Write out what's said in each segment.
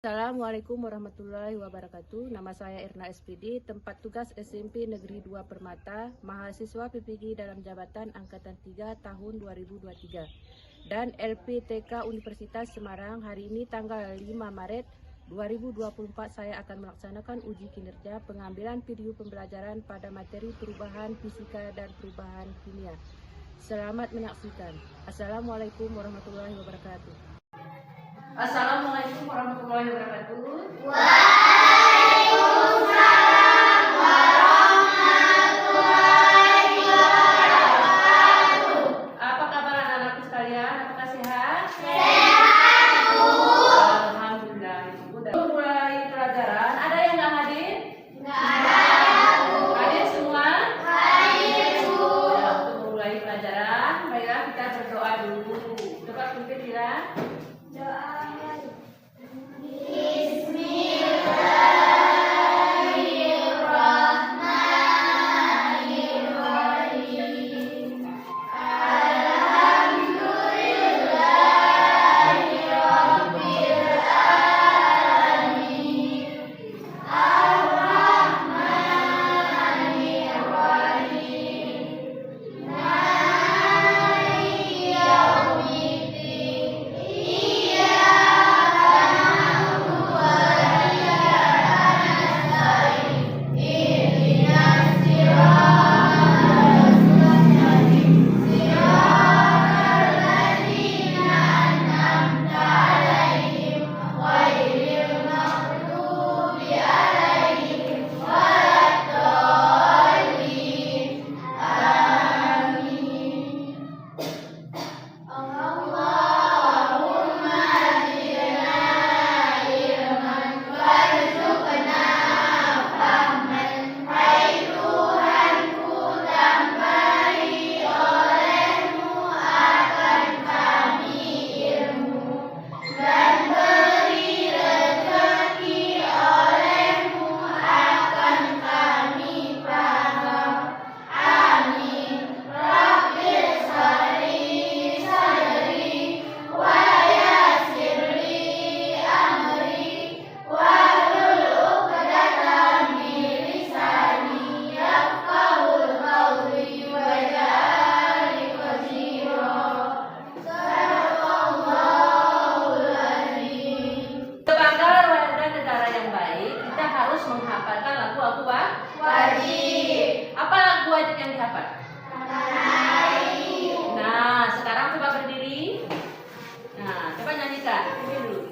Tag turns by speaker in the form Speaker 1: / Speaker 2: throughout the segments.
Speaker 1: Assalamualaikum warahmatullahi wabarakatuh. Nama saya Irna SPD, tempat tugas SMP Negeri 2 Permata, mahasiswa PPG dalam jabatan Angkatan 3 tahun 2023. Dan LPTK Universitas Semarang hari ini tanggal 5 Maret 2024 saya akan melaksanakan uji kinerja pengambilan video pembelajaran pada materi perubahan fisika dan perubahan kimia. Selamat menyaksikan. Assalamualaikum warahmatullahi wabarakatuh.
Speaker 2: Assalamualaikum warahmatullahi wabarakatuh.
Speaker 3: Waalaikumsalam warahmatullahi wabarakatuh.
Speaker 2: Apa kabar anak-anakku sekalian? Apakah sehat?
Speaker 3: Sehat, Bu.
Speaker 2: Alhamdulillah. Udah mulai pelajaran. Ada yang nggak hadir?
Speaker 3: Nggak ada, Bu.
Speaker 2: Hadir semua?
Speaker 3: Hadir, Bu.
Speaker 2: Ya, untuk mulai pelajaran, baiklah kita berdoa dulu. Coba pimpin ya. Menghafalkan lagu aku wajib. Apa lagu wajib yang dihafal? Nah, sekarang coba berdiri. Nah, coba nyanyikan. Ini dulu.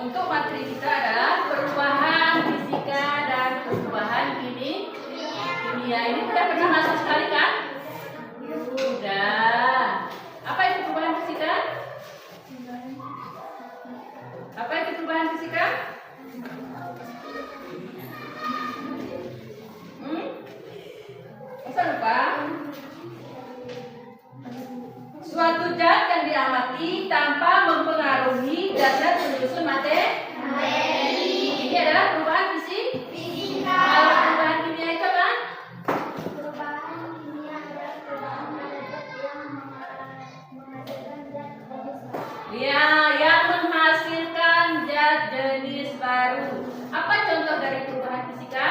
Speaker 2: Untuk materi kita adalah perubahan fisika dan perubahan kimia. Ini sudah pernah masuk sekali kan? Sudah. Apa itu perubahan fisika? Apa itu perubahan fisika? Masa lupa? Suatu zat yang diamati tanpa mempengaruhi dasar penyusun materi. Ini adalah perubahan fisik.
Speaker 3: Fisika.
Speaker 2: Kalau perubahan kimia itu apa?
Speaker 3: Perubahan kimia adalah perubahan pada zat yang menghasilkan zat jenis baru.
Speaker 2: Ya, yang menghasilkan zat jenis baru. Apa contoh dari perubahan fisika?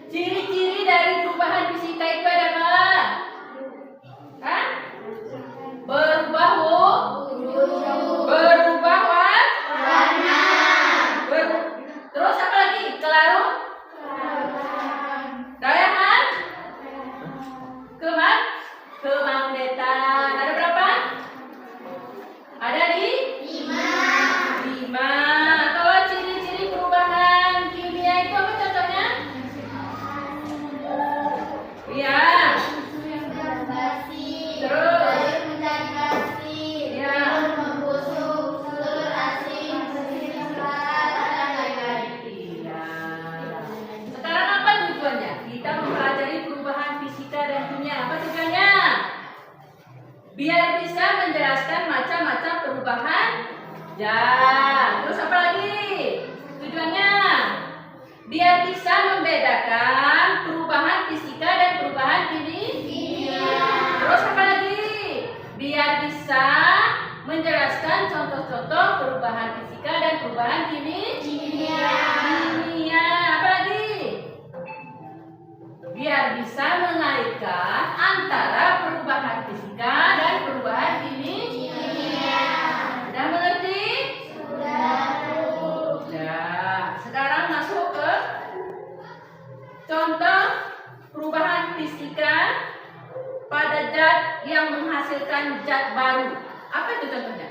Speaker 2: Ciri-ciri dari perubahan fisika itu ada apa? Hah? Berubah berubah
Speaker 3: Warna.
Speaker 2: terus apa lagi? Kelarut, dayahan, kemagnetan. Ada berapa? Ada di 5. Kalau ciri-ciri perubahan kimia itu apa contohnya? Iya. Terus. Ya. Iya. Sekarang apa tujuannya? Kita mempelajari perubahan fisika dan kimia. Apa tujuannya? Biar bisa menjelaskan macam-macam perubahan zat. Terus apa lagi? Tujuannya biar bisa membedakan perubahan fisika dan perubahan kimia. Terus apa lagi? Biar bisa menjelaskan contoh-contoh perubahan fisika dan perubahan kimia. Apa lagi? Biar bisa mengaitkan antara perubahan fisika dan perubahan kimia. Sudah mengerti? Ya. Sekarang masuk ke contoh perubahan fisika pada zat yang menghasilkan zat baru. Apa itu contohnya?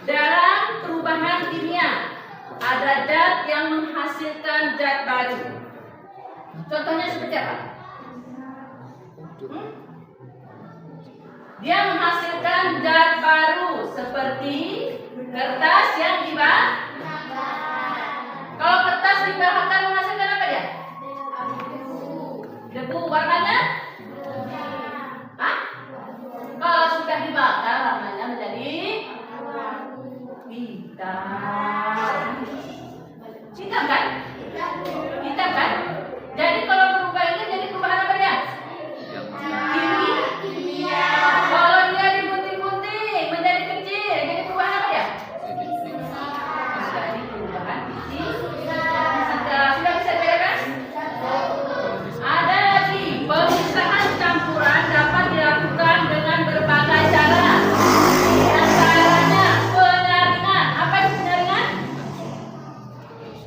Speaker 2: Dalam perubahan kimia ada zat yang menghasilkan zat baru. Contohnya seperti apa? Dia menghasilkan zat baru seperti kertas yang dibakar. Kalau kertas dibakar menghasilkan apa dia? Debu. Warnanya? Hah? Kalau sudah dibakar warnanya menjadi hitam. Hitam kan? Hitam kan? Jadi kalau berubah ini jadi perubahan apa dia?
Speaker 3: Kimia.
Speaker 2: Kalau dia digunting-gunting menjadi kecil, jadi perubahan apa dia? Jadi perubahan fisika. Sudah bisa dibedakan? Ada lagi, pemisahan campuran dapat dilakukan dengan berbagai cara. Di antaranya penyaringan. Apa itu penyaringan?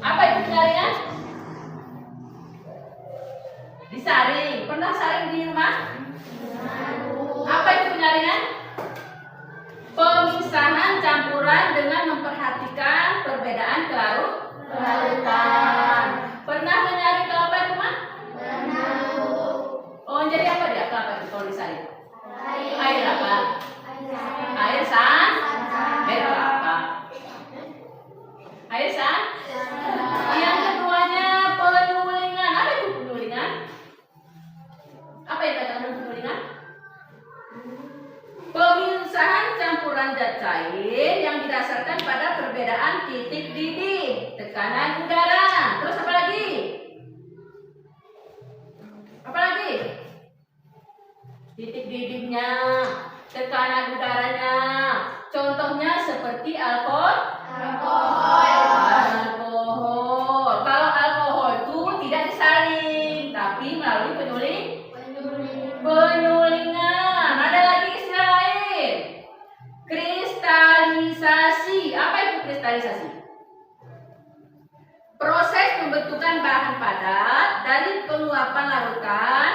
Speaker 2: Apa itu penyaringan? Disaring. Pernah saring di rumah? Apa itu penyaringan? Pemisahan campuran dengan memperhatikan perbedaan kelarutan. Pernah menyaring kelapa di rumah? Oh, jadi apa dia kelapa itu kalau disaring? Air apa? Air air kelapa. Air Yang keduanya penyulingan. Apa itu penyulingan? Apa yang dikatakan penyulingan? Pemisahan campuran zat cair yang didasarkan pada perbedaan titik didih, tekanan udara. Terus apa lagi? Apa lagi? Titik didihnya, tekanan udaranya. Contohnya seperti alkohol. Kalau alkohol itu tidak disaring, tapi melalui penyulingan. Ada lagi istilah lain. Kristalisasi. Apa itu kristalisasi? Proses pembentukan bahan padat dari penguapan larutan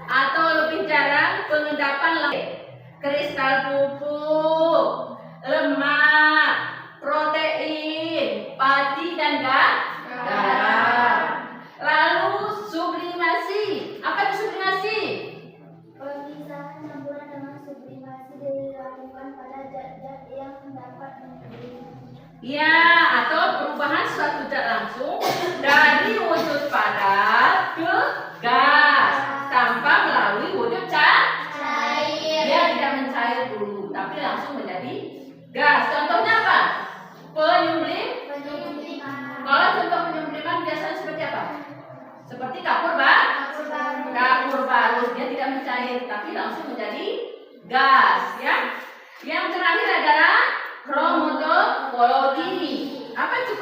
Speaker 2: atau lebih jarang pengendapan kristal pupuk, lemak, protein, pati dan garam. Lalu sublimasi. Apa itu sublimasi?
Speaker 3: Pemisahan campuran dengan sublimasi dilakukan pada zat-zat yang dapat menjadi
Speaker 2: Ya, atau perubahan suatu zat langsung dari wujud padat ke gas tanpa melalui wujud cair. Dia tidak tapi langsung menjadi gas. Contohnya apa? Penyumblim. Kalau contoh penyumbliman biasanya seperti apa? Seperti kapur barus, dia tidak mencair tapi langsung menjadi gas, ya. Yang terakhir adalah kromatologi. Apa itu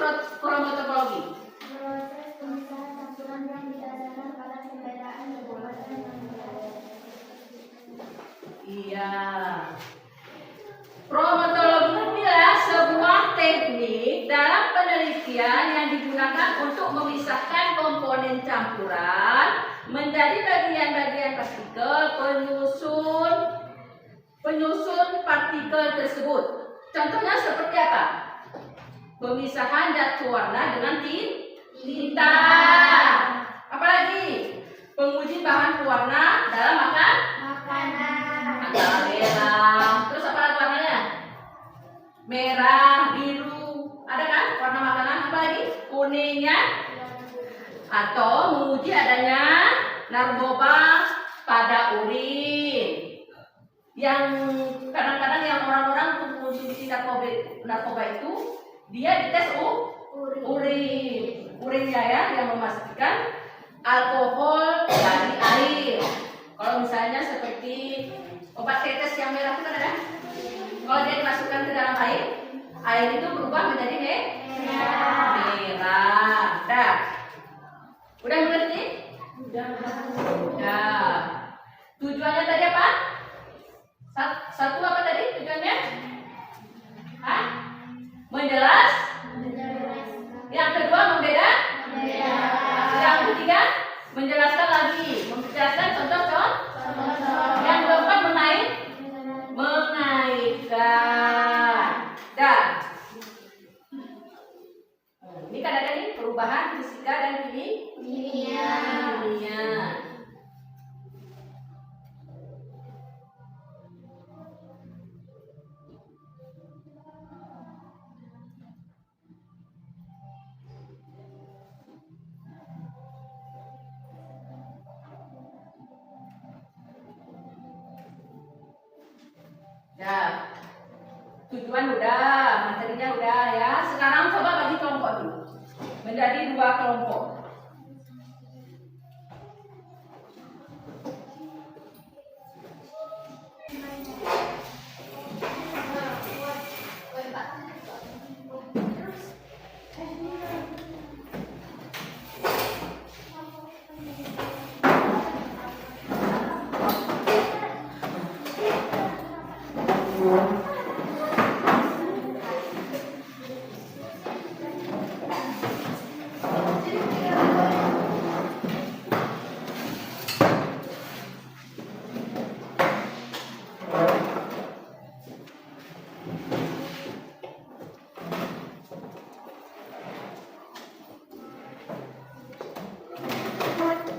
Speaker 2: kromatologi?
Speaker 3: Proses pemisahan campuran yang didasarkan pada perbedaan kekuatan yang berbeda.
Speaker 2: Iya. Kromatologi adalah sebuah teknik dalam penelitian yang digunakan untuk memisahkan komponen campuran menjadi bagian-bagian partikel penyusun partikel tersebut. Contohnya seperti apa? Pemisahan zat pewarna dengan tinta. Apalagi? Penguji bahan pewarna dalam
Speaker 3: Makanan.
Speaker 2: antara merah. Terus apa lagi warnanya? Merah, biru. Ada kan warna makanan? Apa lagi? Kuningnya. Atau menguji adanya narkoba pada urin. Yang kadang-kadang yang orang-orang mengkonsumsi narkoba itu dia dites urinnya, ya, yang memastikan alkohol dari air. Kalau misalnya seperti obat tetes yang merah itu kan ada. Kalau dia dimasukkan ke dalam air itu berubah menjadi merah. Dah. Udah mengerti? Udah. Tujuannya tadi apa? Satu apa tadi tujuannya? Hah? Yang kedua membeda. Yang ketiga menjelaskan lagi. Menjelaskan contoh-contoh. Yang keempat menaikkan. Dah. Ini kan ada nih perubahan fisika dan kimia. Ya, tujuan udah, materinya udah, ya. Sekarang coba bagi kelompok dulu menjadi 2 kelompok.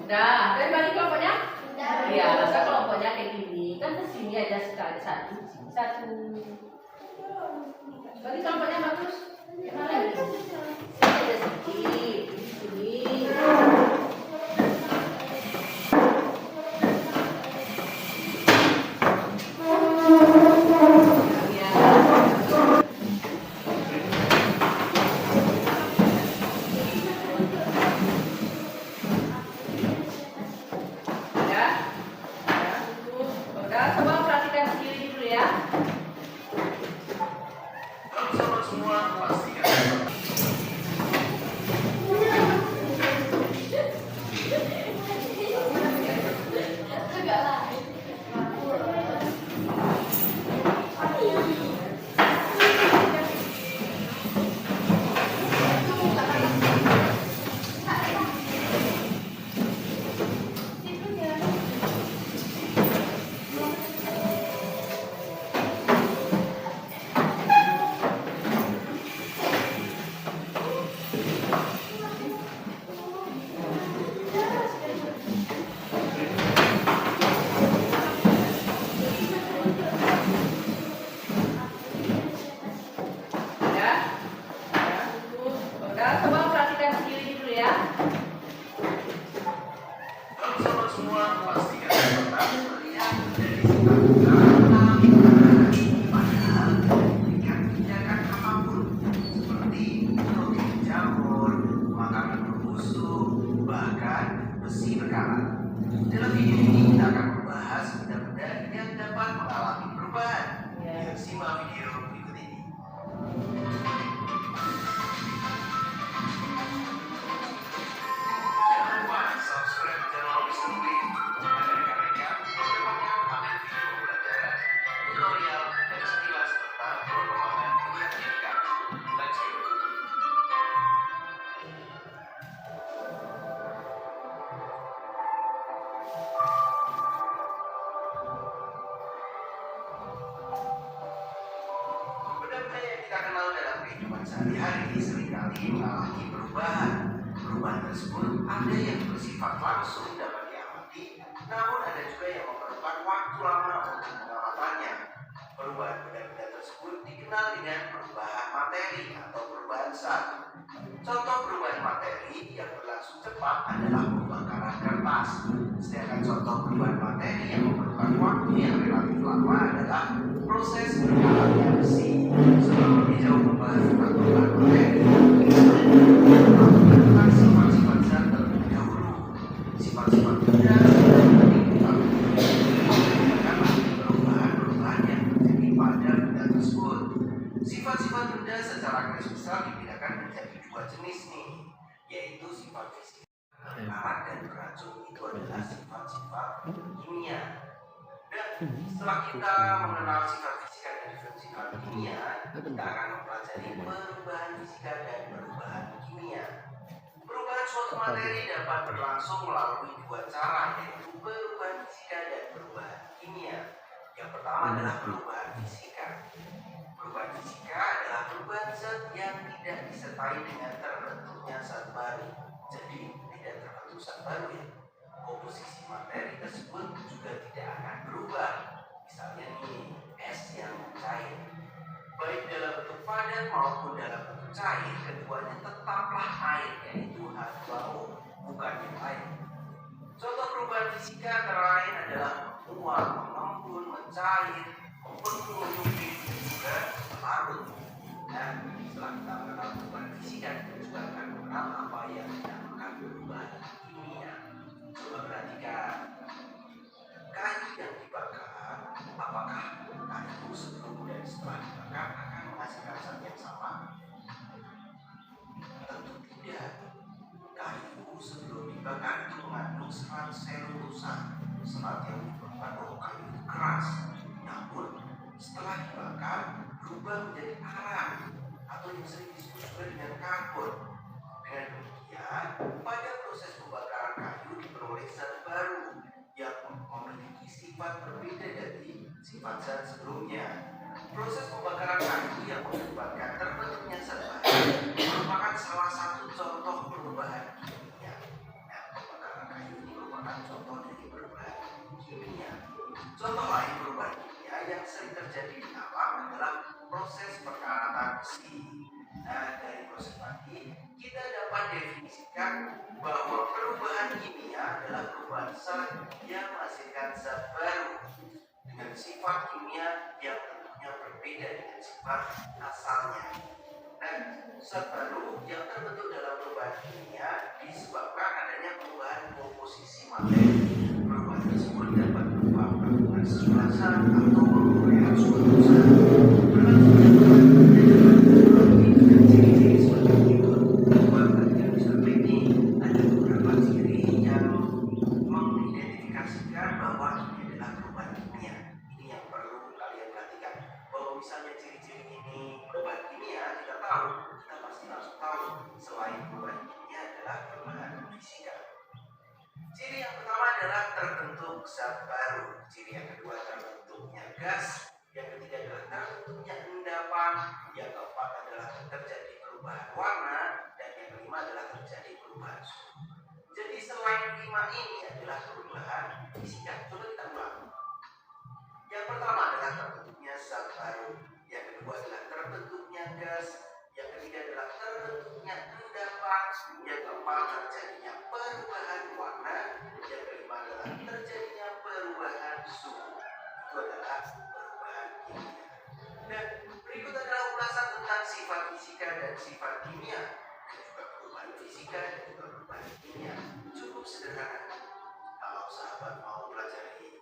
Speaker 2: Udah, dari bagi kelompoknya? Iya, masa kelompoknya kayak gini kan kesini aja sekali satu. Bagi kelompoknya bagus. Mana lagi? Sini aja sedikit. Sini.
Speaker 4: Simaklah video berikut ini. Jangan lupa subscribe channel Mr. Win dan rekan-rekan berbagai update video pembelajaran, tutorial, dan sekilas tentang perkembangan dunia pendidikan. Let's go! Benda-benda yang kita kenal dalam kehidupan sehari-hari seringkali mengalami perubahan. Perubahan tersebut ada yang bersifat langsung dapat diamati, namun ada juga yang memerlukan waktu lama untuk pengamatannya. Perubahan benda-benda tersebut dikenal dengan perubahan materi atau perubahan zat. Contoh perubahan materi yang berlangsung cepat adalah pembakaran kertas. Sedangkan contoh perubahan materi yang memerlukan waktu yang relatif lama adalah proses berkaratnya besi. Sebelum lebih jauh membahas tentang perubahan materi, tentang sifat-sifat zat terlebih dahulu. Sifat-sifat benda perubahan-perubahan yang terjadi pada benda tersebut. Sifat-sifat benda secara garis besar dibedakan menjadi dua jenis nih, yaitu sifat fisik karat dan beracun. Itu adalah sifat-sifat kimia. Dan setelah kita mengenal sifat fisika dan sifat kimia, kita akan mempelajari perubahan fisika dan perubahan kimia. Perubahan suatu materi dapat berlangsung melalui dua cara, yaitu perubahan fisika dan perubahan kimia. Yang pertama adalah perubahan fisika. Perubahan fisika adalah perubahan zat yang tidak disertai dengan terbentuknya zat baru. Jadi tidak terbentuk zat baru ya. Komposisi materi tersebut juga tidak akan berubah. Misalnya nih, es yang cair. Baik dalam bentuk padat maupun dalam bentuk cair, keduanya tetaplah air, yaitu H2O, bukan yang lain. Contoh perubahan fisika antara lain adalah menguap, mengembun, mencair, membentuk, menyempit, dan juga larut. Dan setelah kita mengenal perubahan fisika, kita juga akan mengenal apa yang dinamakan perubahan kimia. Coba perhatikan, kayu yang dibakar, apakah kayu sebelum dan setelah dibakar akan menghasilkan zat yang sama? Tentu tidak. Kayu sebelum dibakar itu mengandung serat selulosa, serat yang menyebabkan kayu itu keras. Namun setelah dibakar berubah menjadi arang atau yang sering disebut juga dengan karbon. Dengan demikian, pada proses pembakaran kayu diperoleh zat baru yang memiliki sifat berbeda dari sifat zat sebelumnya. Proses pembakaran kayu yang menyebabkan terbentuknya zat baru merupakan salah satu contoh perubahan kimia. Nah, pembakaran kayu ini merupakan contoh dari perubahan kimia. Contoh lain perubahan kimia yang sering terjadi di alam adalah proses perkaratan besi. Nah, dari proses tadi kita dapat definisikan bahwa perubahan kimia adalah perubahan zat yang menghasilkan zat baru dengan sifat kimia yang tentunya berbeda dengan sifat asalnya. Nah, zat baru yang terbentuk dalam perubahan kimia disebabkan adanya perubahan komposisi materi. Perubahan tersebut dapat berupa penggabungan sejumlah zat atau perolehan suatu zat. Berlangsungnya perubahan kimia dapat dipengaruhi dengan ciri-ciri sebagai berikut. Buat kalian bisa ini ada beberapa ciri yang mengidentifikasikan bahwa ini adalah perubahan kimia. Ini yang perlu kalian perhatikan. Bahwa misalnya ciri-ciri ini perubahan kimia, kita pasti langsung tahu selain perubahan kimia adalah perubahan fisika. Ciri yang pertama adalah terbentuk zat baru. Ciri yang kedua terbentuknya gas. Yang ketiga adalah terbentuknya endapan. Yang keempat adalah terjadi perubahan warna. Dan yang kelima adalah terjadi perubahan suhu. Jadi selain lima ini adalah perubahan fisika. Coba kita ulang. Yang pertama adalah terbentuknya zat baru. Yang kedua adalah terbentuknya gas. Yang ketiga adalah terbentuknya endapan. Yang keempat terjadinya perubahan warna. Yang kelima adalah terjadinya perubahan suhu. Itu adalah perubahan kimia. Dan berikut adalah ulasan tentang sifat fisika dan sifat kimia, dan juga perubahan fisika dan juga perubahan kimia. Cukup sederhana. Kalau sahabat mau pelajari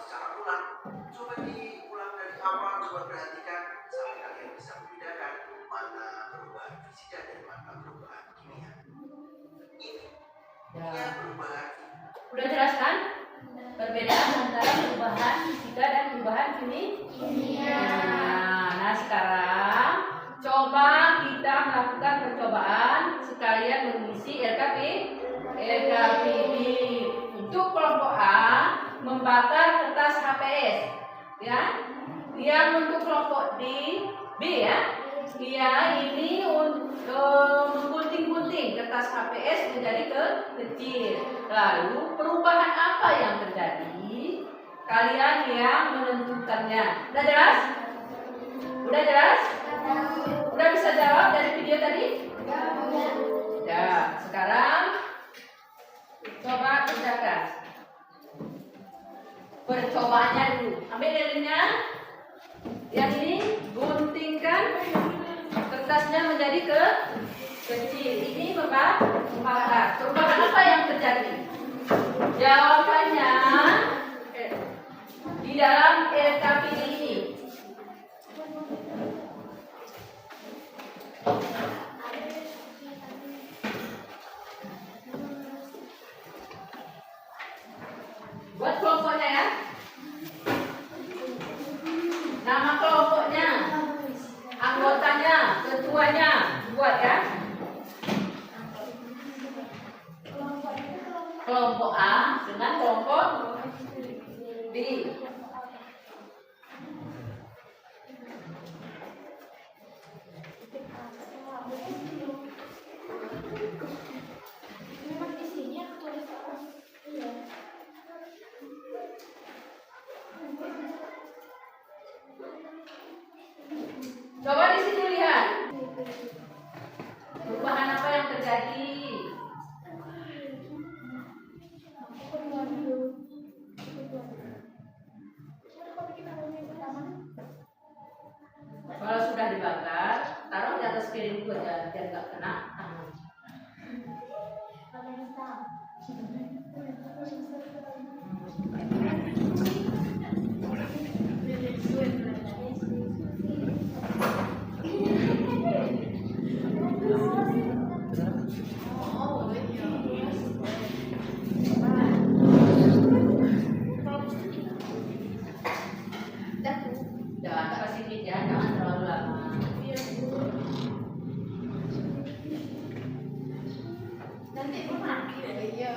Speaker 4: secara ulang, coba diulang dari awal. Pertama, coba perhatikan sampai kalian bisa membedakan mana perubahan fisika dan mana perubahan kimia. Ini
Speaker 2: Ya.
Speaker 4: perubahan.
Speaker 2: Udah jelas kan? Perbedaan antara perubahan fisika dan perubahan kimia. Nah, sekarang coba kita melakukan percobaan sekalian mengisi LKPD. Untuk kelompok A membakar kertas HPS, ya. Yang untuk kelompok B ya, ini menggunting-gunting kertas HPS menjadi kecil. Lalu perubahan apa yang terjadi? Kalian yang menentukannya. Udah jelas? Udah jelas? Udah bisa jawab dari video tadi? Ya, sekarang coba kerjakan percobaannya dulu. Ambil lilinnya. Yang ini guntingkan kertasnya menjadi kecil. Ini membakar. Perubahan apa yang terjadi? Jawabannya di dalam LKPD ini. Buat kelompoknya ya. Nama kelompoknya, anggotanya, ketuanya, buat ya. Kelompok A dengan kelompok B.
Speaker 3: Memang di sini aku tulis apa? Iya.
Speaker 2: Coba di sini lihat. Perubahan apa yang terjadi? Kalau sudah dibakar, taruh di atas piring itu aja biar nggak kena tangan. Jangan kasih sedikit ya, jangan terlalu lama.
Speaker 3: Nanti mati ya.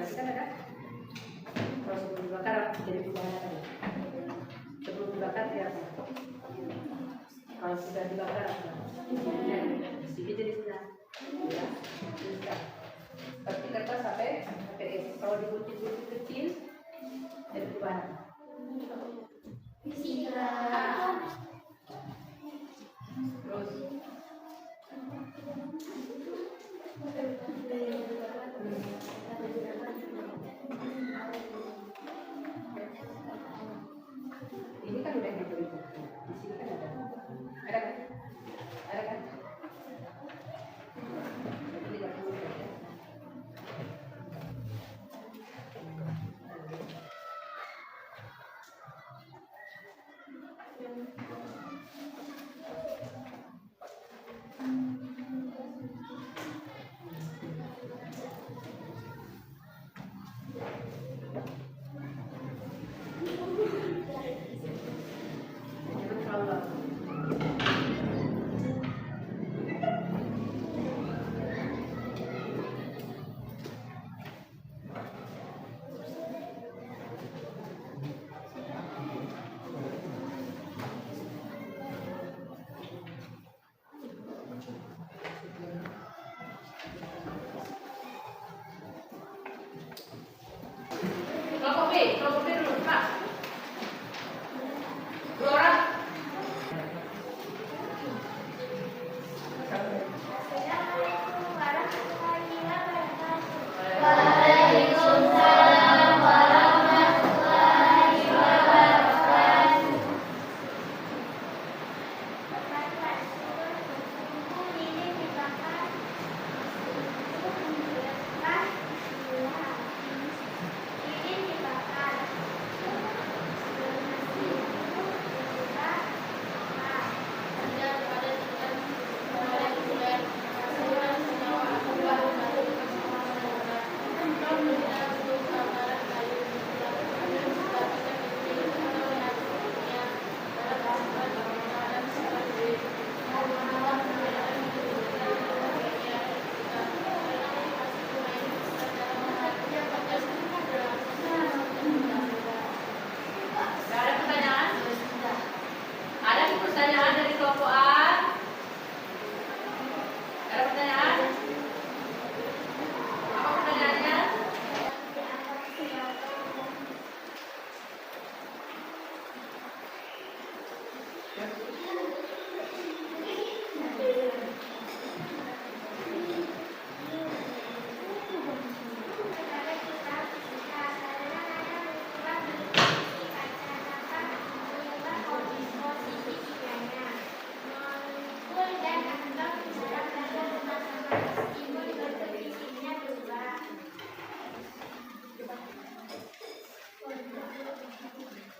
Speaker 2: berarti kan ada. Kalau sebelum dibakar jadi perubahan apa? Sebelum dibakar dia apa? Kalau sudah dibakar apa? Sedikit jadi sudah. Ya, sudah. Seperti kertas sampai es. Kalau dibutir-butir kecil jadi perubahan. Terus ini kan udah gitu itu. Di sini kan ada. Ada kan? Ada kan? Berarti 30 ya. Jangan terlalu lama. Kelompok B dulu, Pak. 2 orang.
Speaker 3: Assalamualaikum warahmatullahi wabarakatuh.
Speaker 2: Waalaikumsalam warahmatullahi wabarakatuh.
Speaker 3: Bapak suruh ini dibakar. Ini dibakar.
Speaker 2: Nggak ada pertanyaan? Ada pertanyaan dari kelompok A? Ada pertanyaan? Apa pertanyaannya?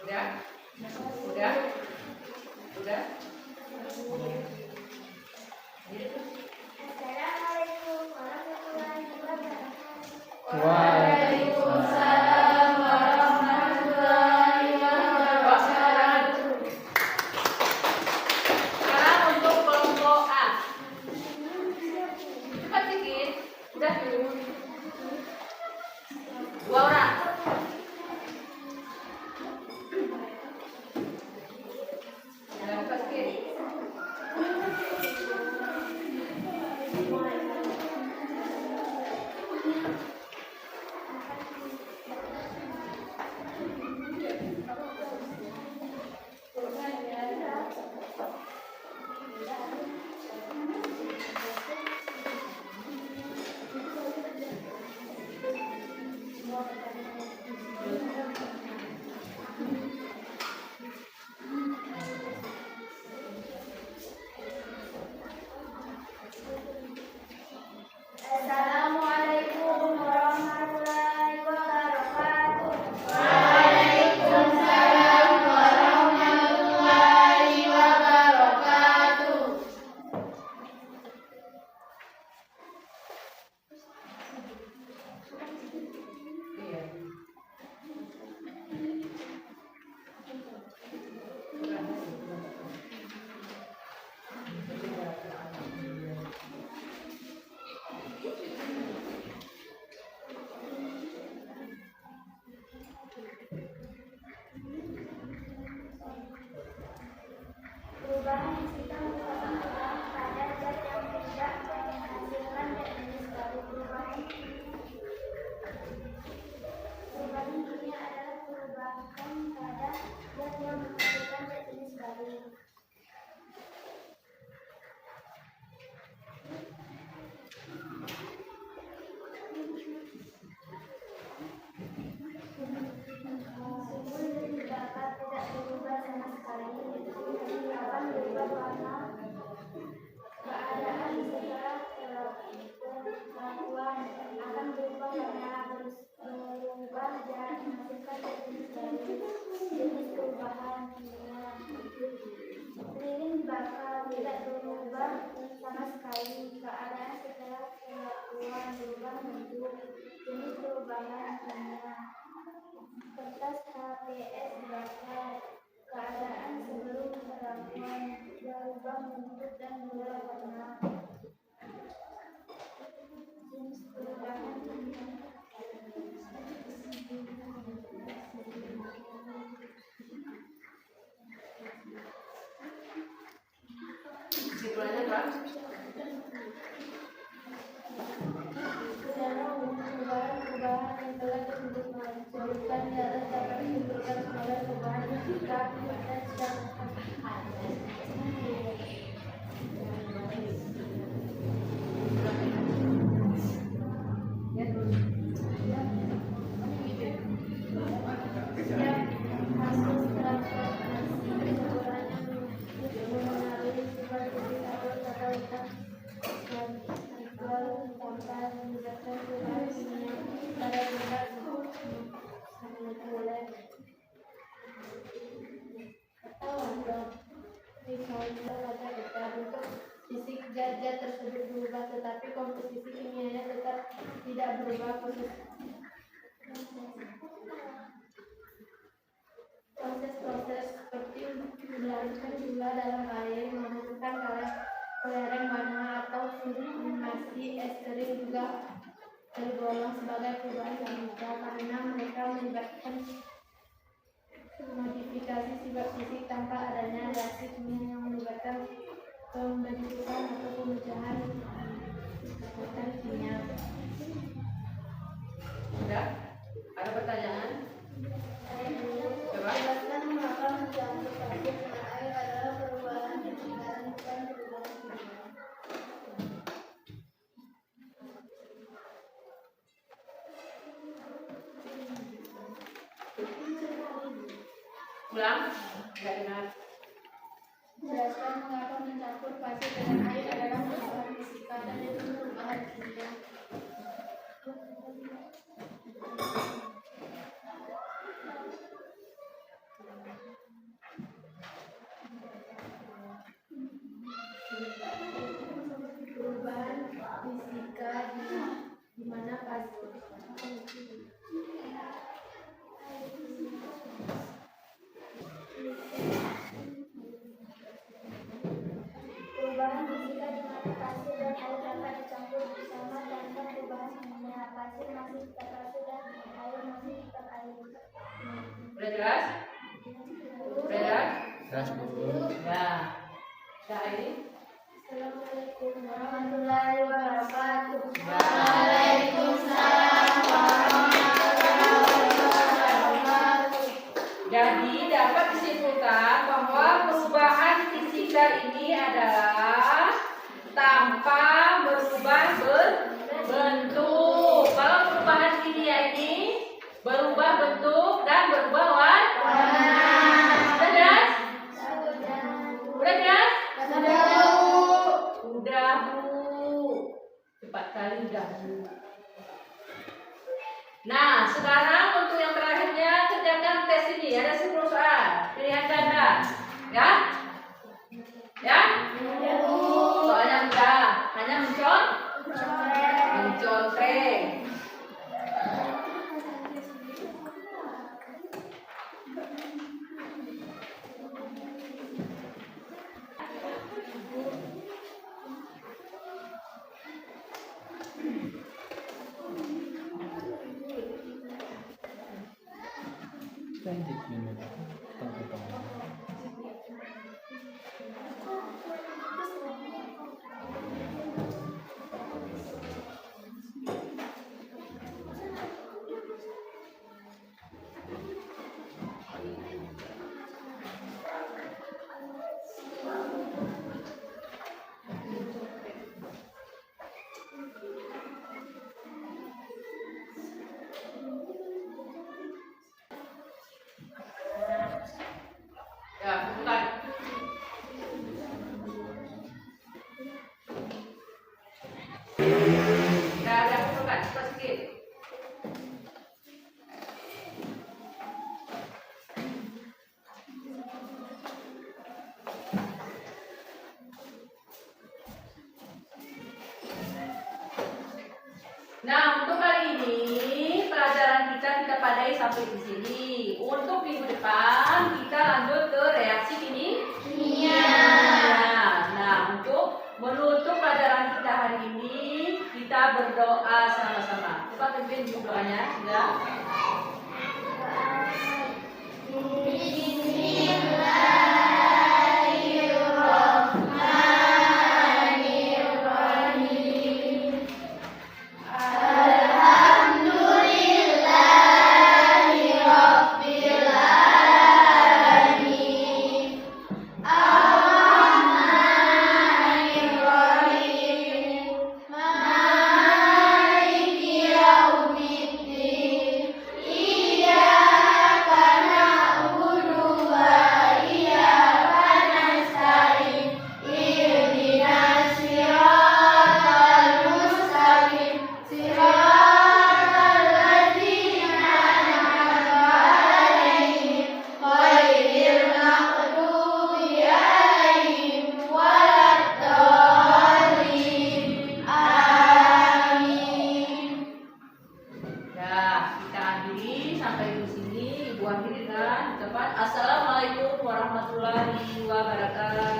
Speaker 2: Udah? Udah? Udah?
Speaker 3: Assalamualaikum warahmatullahi wabarakatuh.
Speaker 2: Waalaikumsalam warahmatullahi wabarakatuh. Sekarang untuk kelompok A. Cepat sedikit. Udah. 2 orang. Jangan lupa sedikit.
Speaker 3: Assalamualaikum warahmatullahi perubahan kimia. Lilin bakal tidak berubah sama sekali. Keadaan setelah perlakuan berubah bentuk. Jenis perubahan kimia. Kertas HPS bakal keadaan sebelum perlakuan berubah bentuk dan berubah warna. Jenis perubahan kimia.
Speaker 2: Kesimpulannya apa?
Speaker 3: Secara umum, perubahan-perubahan yang telah disebutkan di atas dapat disimpulkan sebagai perubahan sikap dan secara fisik zat tersebut berubah, tetapi komposisi kimianya tetap tidak berubah. Proses-proses seperti melarutkan gula dalam air, membutuhkan kelereng warna atau sublimasi es kering juga tergolong sebagai perubahan kimia karena mereka melibatkan modifikasi sifat fisik tanpa adanya reaksi kimia yang melibatkan pembentukan atau pemecahan kekuatan kimia.
Speaker 2: Sudah? Ada pertanyaan? Coba.
Speaker 3: Jelaskan mengapa mencampur pasir dengan air adalah perubahan fisika dan bukan perubahan kimia.
Speaker 2: Ulang? Tidak dengar.
Speaker 3: Jelaskan mengapa mencampur pasir dengan air adalah perubahan fisika dan bukan perubahan kimia. Perubahan fisika di mana pasir perubahan fisika di mana pasir dan air dapat dicampur bersama tanpa perubahan kimia. Pasir masih tetap pasir dan air masih tetap air.
Speaker 2: Sudah jelas? Sudah jelas?
Speaker 5: Jelas, Bu.
Speaker 2: Ya. Sudah ini?
Speaker 3: Assalamualaikum warahmatullahi wabarakatuh.
Speaker 2: Jadi dapat disimpulkan bahwa perubahan fisika ini adalah tanpa berubah bentuk. Kalau perubahan kimia ini berubah bentuk dan berubah warna. Sudah jelas? Sudah jelas? Udah, Bu. Cepat kali udah, Bu. Nah, sekarang untuk yang terakhirnya kerjakan tes ini. Ada 10 soal. Pilihan ganda. Ya? Ya? Soalnya mudah. Hanya mencontreng.
Speaker 5: Lanjut minum. Tunggu.
Speaker 2: memadai sampai di sini. Untuk minggu depan kita lanjut ke reaksi kimia. Nah, untuk menutup pelajaran kita hari ini, kita berdoa sama-sama. Coba pimpin dulu doanya, ya. Assalamualaikum warahmatullahi wabarakatuh.